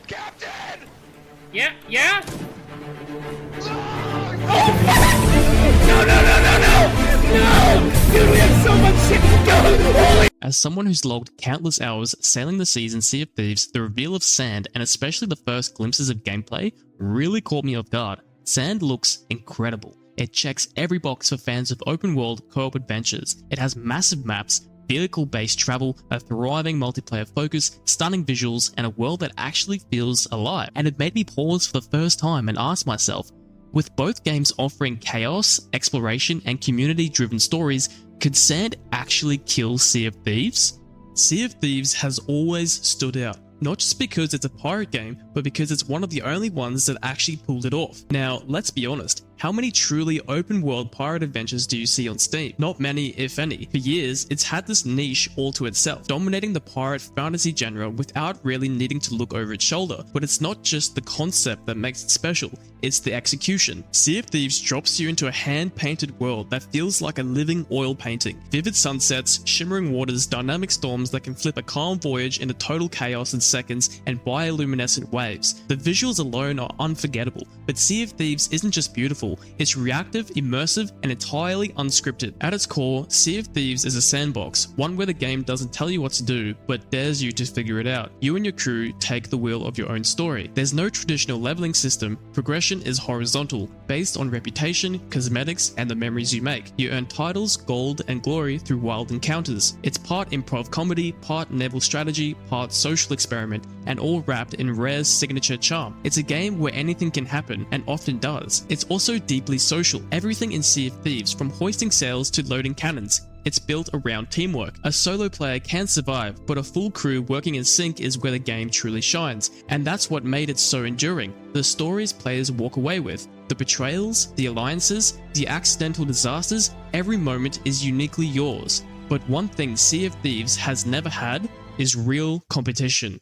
Captain! Yeah, yeah? No! Dude, we have so much shit to go! Holy... As someone who's logged countless hours sailing the seas in Sea of Thieves, the reveal of Sand, and especially the first glimpses of gameplay, really caught me off guard. Sand looks incredible. It checks every box for fans of open world co-op adventures. It has massive maps, vehicle-based travel, a thriving multiplayer focus, stunning visuals, and a world that actually feels alive. And it made me pause for the first time and ask myself, with both games offering chaos, exploration, and community-driven stories, could Sand actually kill Sea of Thieves? Sea of Thieves has always stood out, not just because it's a pirate game, but because it's one of the only ones that actually pulled it off. Now, let's be honest, how many truly open world pirate adventures do you see on Steam? Not many, if any. For years, it's had this niche all to itself, dominating the pirate fantasy genre without really needing to look over its shoulder. But it's not just the concept that makes it special, it's the execution. Sea of Thieves drops you into a hand-painted world that feels like a living oil painting. Vivid sunsets, shimmering waters, dynamic storms that can flip a calm voyage into total chaos in seconds, and bioluminescent waves. The visuals alone are unforgettable, but Sea of Thieves isn't just beautiful, it's reactive, immersive, and entirely unscripted. At its core, Sea of Thieves is a sandbox, one where the game doesn't tell you what to do, but dares you to figure it out. You and your crew take the wheel of your own story. There's no traditional leveling system, progression is horizontal, based on reputation, cosmetics, and the memories you make. You earn titles, gold, and glory through wild encounters. It's part improv comedy, part naval strategy, part social experiment, and all wrapped in Rare's signature charm. It's a game where anything can happen, and often does. It's also deeply social. Everything in Sea of Thieves, from hoisting sails to loading cannons, it's built around teamwork. A solo player can survive, but a full crew working in sync is where the game truly shines, and that's what made it so enduring. The stories players walk away with, the betrayals, the alliances, the accidental disasters, every moment is uniquely yours. But one thing Sea of Thieves has never had is real competition.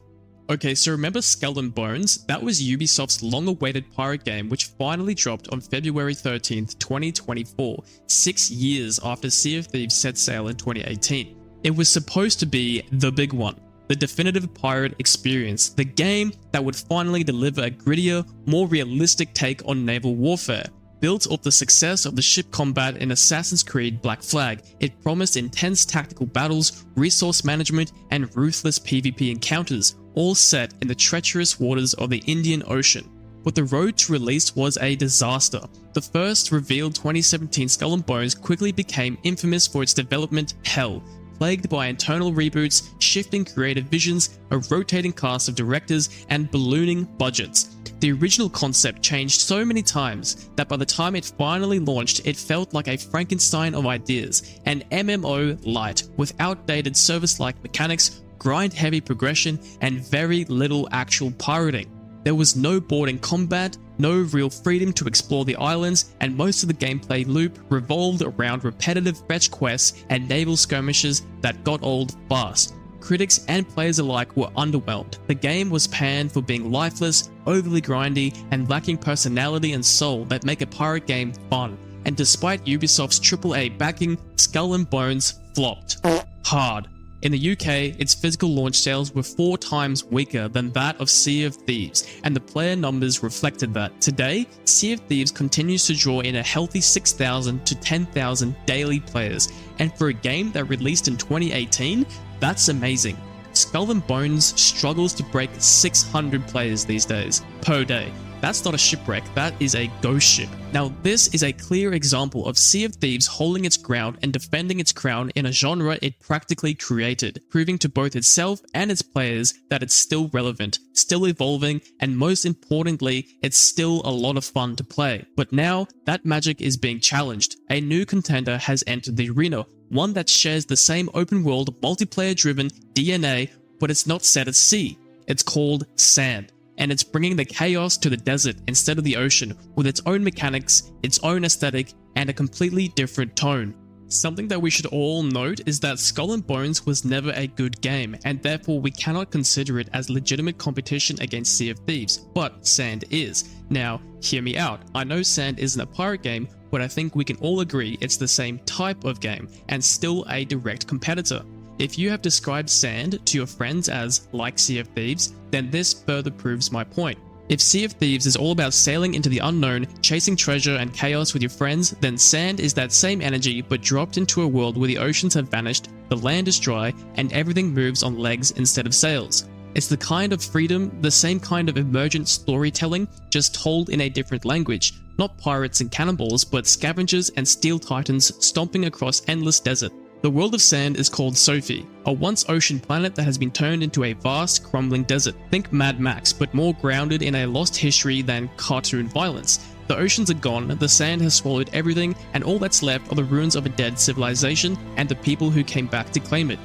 Okay, so remember Skull and Bones? That was Ubisoft's long-awaited pirate game which finally dropped on February 13th, 2024, 6 years after Sea of Thieves set sail in 2018. It was supposed to be the big one, the definitive pirate experience, the game that would finally deliver a grittier, more realistic take on naval warfare. Built off the success of the ShipCombat in Assassin's Creed Black Flag, it promised intense tactical battles, resource management, and ruthless PvP encounters, all set in the treacherous waters of the Indian Ocean. But the road to release was a disaster. The first revealed 2017 Skull and Bones quickly became infamous for its development hell, plagued by internal reboots, shifting creative visions, a rotating cast of directors, and ballooning budgets. The original concept changed so many times that by the time it finally launched, it felt like a Frankenstein of ideas, an MMO light with outdated service-like mechanics, grind-heavy progression, and very little actual pirating. There was no boarding combat, no real freedom to explore the islands, and most of the gameplay loop revolved around repetitive fetch quests and naval skirmishes that got old fast. Critics and players alike were underwhelmed. The game was panned for being lifeless, overly grindy, and lacking personality and soul that make a pirate game fun. And despite Ubisoft's AAA backing, Skull and Bones flopped hard. In the UK, its physical launch sales were 4 times weaker than that of Sea of Thieves, and the player numbers reflected that. Today, Sea of Thieves continues to draw in a healthy 6,000 to 10,000 daily players, and for a game that released in 2018, that's amazing. Skull and Bones struggles to break 600 players these days, per day. That's not a shipwreck, that is a ghost ship. Now this is a clear example of Sea of Thieves holding its ground and defending its crown in a genre it practically created, proving to both itself and its players that it's still relevant, still evolving, and most importantly, it's still a lot of fun to play. But now, that magic is being challenged. A new contender has entered the arena, one that shares the same open world, multiplayer-driven DNA, but it's not set at sea. It's called Sand. And it's bringing the chaos to the desert instead of the ocean, with its own mechanics, its own aesthetic, and a completely different tone. Something that we should all note is that Skull and Bones was never a good game, and therefore we cannot consider it as legitimate competition against Sea of Thieves, but Sand is. Now, hear me out, I know Sand isn't a pirate game, but I think we can all agree it's the same type of game, and still a direct competitor. If you have described sand to your friends as like Sea of Thieves, then this further proves my point. If Sea of Thieves is all about sailing into the unknown, chasing treasure and chaos with your friends, then Sand is that same energy but dropped into a world where the oceans have vanished, the land is dry, and everything moves on legs instead of sails. It's the kind of freedom, the same kind of emergent storytelling, just told in a different language. Not pirates and cannonballs, but scavengers and steel titans stomping across endless desert. The world of Sand is called Sophie, a once ocean planet that has been turned into a vast, crumbling desert. Think Mad Max, but more grounded in a lost history than cartoon violence. The oceans are gone, the sand has swallowed everything, and all that's left are the ruins of a dead civilization and the people who came back to claim it.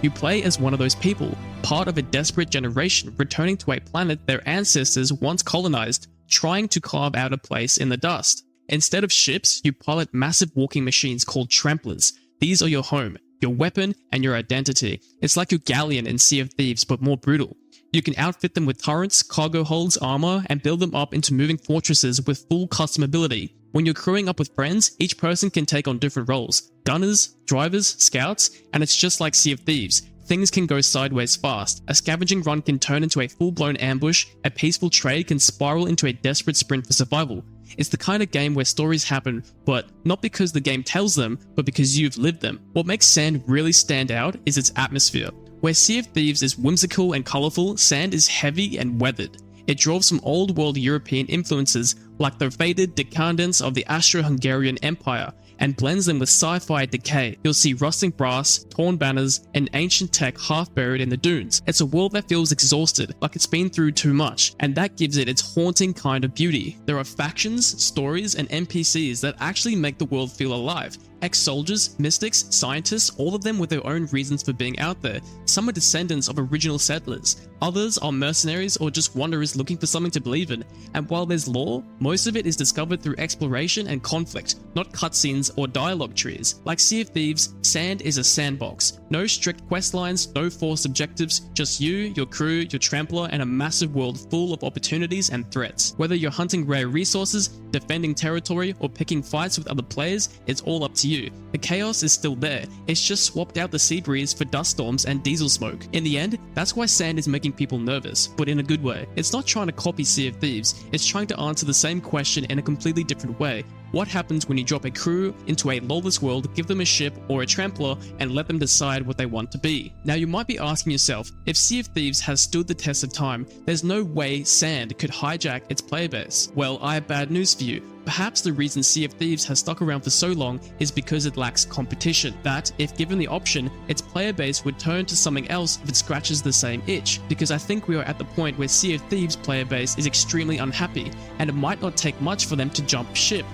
You play as one of those people, part of a desperate generation returning to a planet their ancestors once colonized, trying to carve out a place in the dust. Instead of ships, you pilot massive walking machines called tramplers. These are your home, your weapon, and your identity. It's like your galleon in Sea of Thieves, but more brutal. You can outfit them with turrets, cargo holds, armor, and build them up into moving fortresses with full customability. When you're crewing up with friends, each person can take on different roles. Gunners, drivers, scouts, and it's just like Sea of Thieves. Things can go sideways fast. A scavenging run can turn into a full-blown ambush, a peaceful trade can spiral into a desperate sprint for survival. It's the kind of game where stories happen, but not because the game tells them, but because you've lived them. What makes Sand really stand out is its atmosphere. Where Sea of Thieves is whimsical and colourful, Sand is heavy and weathered. It draws from old world European influences like the faded decadence of the Austro-Hungarian Empire and blends them with sci-fi decay. You'll see rusting brass, torn banners, and ancient tech half buried in the dunes. It's a world that feels exhausted, like it's been through too much, and that gives it its haunting kind of beauty. There are factions, stories, and NPCs that actually make the world feel alive. Ex-soldiers, mystics, scientists, all of them with their own reasons for being out there. Some are descendants of original settlers, others are mercenaries or just wanderers looking for something to believe in. And while there's lore, most of it is discovered through exploration and conflict, not cutscenes or dialogue trees. Like Sea of Thieves, Sand is a sandbox. No strict quest lines, no forced objectives, just you, your crew, your trampler, and a massive world full of opportunities and threats. Whether you're hunting rare resources, defending territory, or picking fights with other players, it's all up to you. The chaos is still there, it's just swapped out the sea breeze for dust storms and diesel smoke. In the end, that's why Sand is making people nervous, but in a good way. It's not trying to copy Sea of Thieves, it's trying to answer the same question in a completely different way. What happens when you drop a crew into a lawless world, give them a ship or a trampler, and let them decide what they want to be? Now you might be asking yourself, if Sea of Thieves has stood the test of time, there's no way Sand could hijack its player base. Well, I have bad news for you. Perhaps the reason Sea of Thieves has stuck around for so long is because it lacks competition. That, if given the option, its player base would turn to something else if it scratches the same itch. Because I think we are at the point where Sea of Thieves' player base is extremely unhappy, and it might not take much for them to jump ship.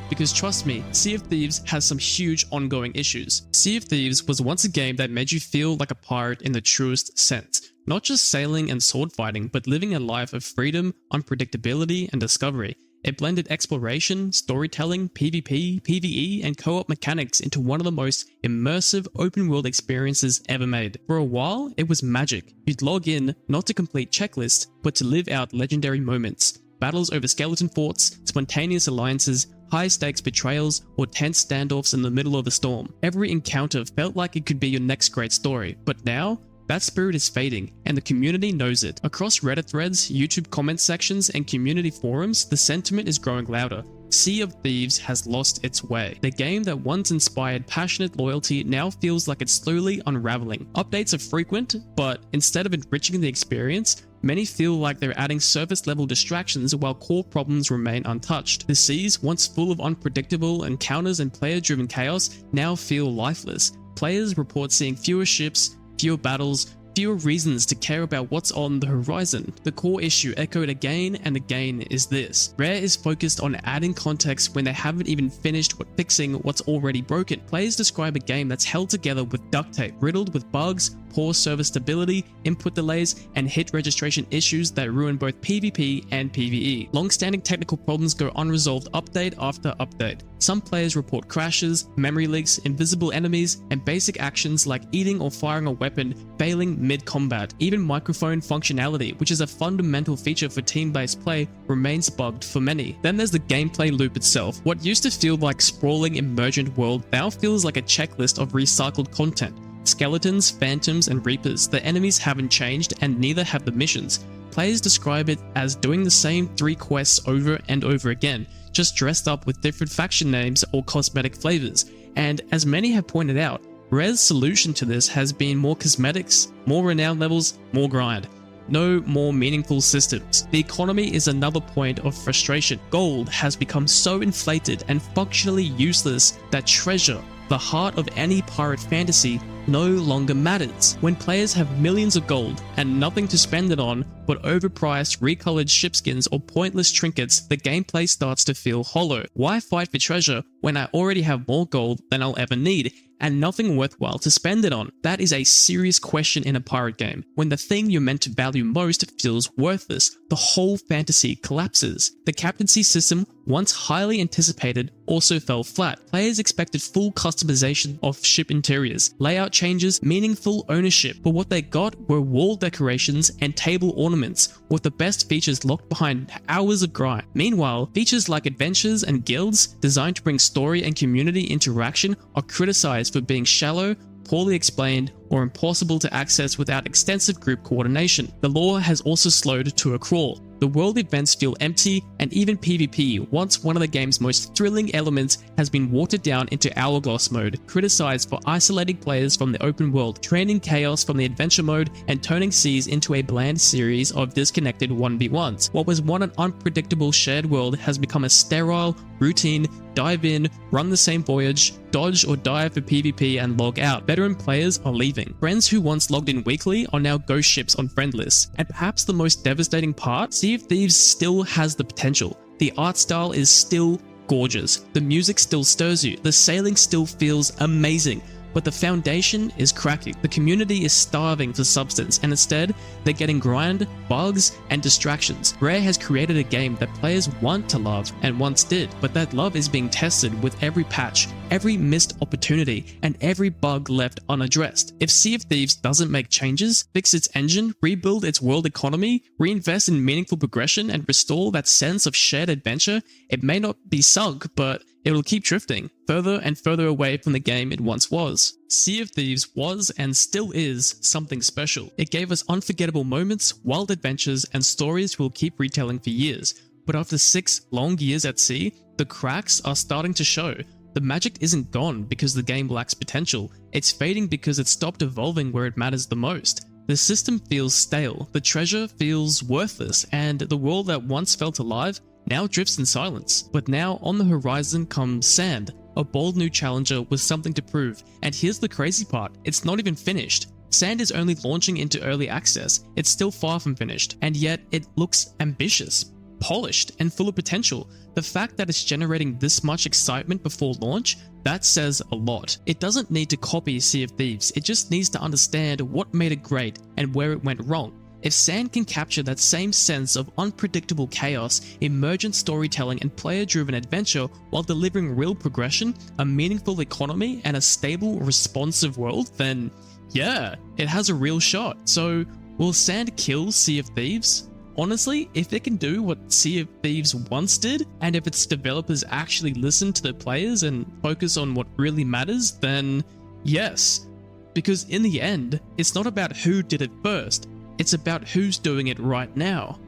Because trust me, Sea of Thieves has some huge ongoing issues. Sea of Thieves was once a game that made you feel like a pirate in the truest sense. Not just sailing and sword fighting, but living a life of freedom, unpredictability, and discovery. It blended exploration, storytelling, PvP, PvE, and co-op mechanics into one of the most immersive open-world experiences ever made. For a while, it was magic. You'd log in, not to complete checklists, but to live out legendary moments. Battles over SkeletonForts, spontaneous alliances, high-stakes betrayals, or tense standoffs in the middle of a storm. Every encounter felt like it could be your next great story, but now, that spirit is fading, and the community knows it. Across Reddit threads, YouTube comment sections, and community forums, the sentiment is growing louder. Sea of Thieves has lost its way. The game that once inspired passionate loyalty now feels like it's slowly unraveling. Updates are frequent, but instead of enriching the experience, many feel like they're adding surface-level distractions while core problems remain untouched. The seas, once full of unpredictable encounters and player-driven chaos, now feel lifeless. Players report seeing fewer ships, fewer battles, fewer reasons to care about what's on the horizon. The core issue echoed again and again is this. Rare is focused on adding context when they haven't even finished fixing what's already broken. Players describe a game that's held together with duct tape, riddled with bugs, poor server stability, input delays, and hit registration issues that ruin both PvP and PvE. Long-standing technical problems go unresolved update after update. Some players report crashes, memory leaks, invisible enemies, and basic actions like eating or firing a weapon failing mid-combat. Even microphone functionality, which is a fundamental feature for team-based play, remains bugged for many. Then there's the gameplay loop itself. What used to feel like sprawling emergent world now feels like a checklist of recycled content. Skeletons, phantoms, and reapers. The enemies haven't changed, and neither have the missions. Players describe it as doing the same 3 quests over and over again, just dressed up with different faction names or cosmetic flavors. And as many have pointed out, Rare's solution to this has been more cosmetics, more renown levels, more grind. No more meaningful systems. The economy is another point of frustration. Gold has become so inflated and functionally useless that treasure, the heart of any pirate fantasy, no longer matters. When players have millions of gold and nothing to spend it on but overpriced, recolored ship skins or pointless trinkets, the gameplay starts to feel hollow. Why fight for treasure when I already have more gold than I'll ever need and nothing worthwhile to spend it on? That is a serious question in a pirate game. When the thing you're meant to value most feels worthless, the whole fantasy collapses. The captaincy system, once highly anticipated, also fell flat. Players expected full customization of ship interiors, layout changes, meaningful ownership, but what they got were wall decorations and table ornaments, with the best features locked behind hours of grind. Meanwhile, features like adventures and guilds, designed to bring story and community interaction, are criticized for being shallow, poorly explained, or impossible to access without extensive group coordination. The lore has also slowed to a crawl. The world events feel empty, and even PvP, once one of the game's most thrilling elements, has been watered down into hourglass mode, criticized for isolating players from the open world, training chaos from the adventure mode, and turning seas into a bland series of disconnected 1v1s. What was once an unpredictable shared world has become a sterile, routine, dive in, run the same voyage, dodge or die for PvP and log out. Veteran players are leaving. Friends who once logged in weekly are now ghost ships on friend lists. And perhaps the most devastating part, Sea of Thieves still has the potential. The art style is still gorgeous. The music still stirs you. The sailing still feels amazing. But the foundation is cracking. The community is starving for substance, and instead, they're getting grind, bugs, and distractions. Rare has created a game that players want to love and once did, but that love is being tested with every patch, every missed opportunity, and every bug left unaddressed. If Sea of Thieves doesn't make changes, fix its engine, rebuild its world economy, reinvest in meaningful progression, and restore that sense of shared adventure, it may not be sunk, but it will keep drifting further and further away from the game it once was. Sea of Thieves was and still is something special. It gave us unforgettable moments, wild adventures, and stories we'll keep retelling for years. But after 6 long years at sea, the cracks are starting to show. The magic isn't gone because the game lacks potential. It's fading because it stopped evolving where it matters the most. The system feels stale, the treasure feels worthless, and the world that once felt alive now drifts in silence. But now on the horizon comes Sand, a bold new challenger with something to prove. And here's the crazy part, it's not even finished. Sand is only launching into early access, it's still far from finished, and yet it looks ambitious, polished, and full of potential. The fact that it's generating this much excitement before launch, that says a lot. It doesn't need to copy Sea of Thieves, it just needs to understand what made it great and where it went wrong. If Sand can capture that same sense of unpredictable chaos, emergent storytelling, and player-driven adventure while delivering real progression, a meaningful economy, and a stable, responsive world, then yeah, it has a real shot. So will Sand kill Sea of Thieves? Honestly, if it can do what Sea of Thieves once did, and if its developers actually listen to their players and focus on what really matters, then yes. Because in the end, it's not about who did it first, it's about who's doing it right now.